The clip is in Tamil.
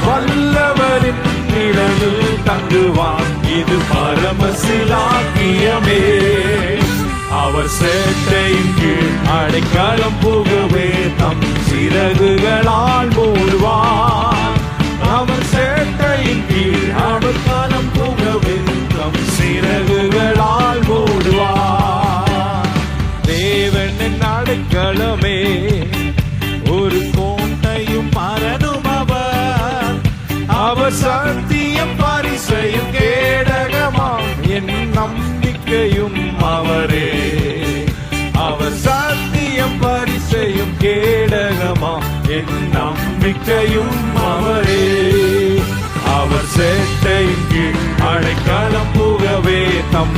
வல்லவரின் நிழலில் தங்குவான். இது பரமசிலாக்கியமே. அவர் சேட்டையின் கீழ் அடைக்கலம் புகவே தம் சிறகுகளால் மூடுவார். அவர் சேட்டையின் கீழ் அடைக்கலம் புகவே தம் சிறகுகளால் மூடுவார். தேவனின் அடைக்கலமே, ஒரு கோட்டையும் மரணும் அவர். அவர் சத்தியம் பரிசையும் கேடகமாம், என் நம்பிக்கையும் அவரே. அவர் சத்தியம் பரிசையும் கேடகமாம், என் நம்பிக்கையும் அவரே. அவர் சேட்டையின் கீழ் அடைக்கலம் புகவே தம்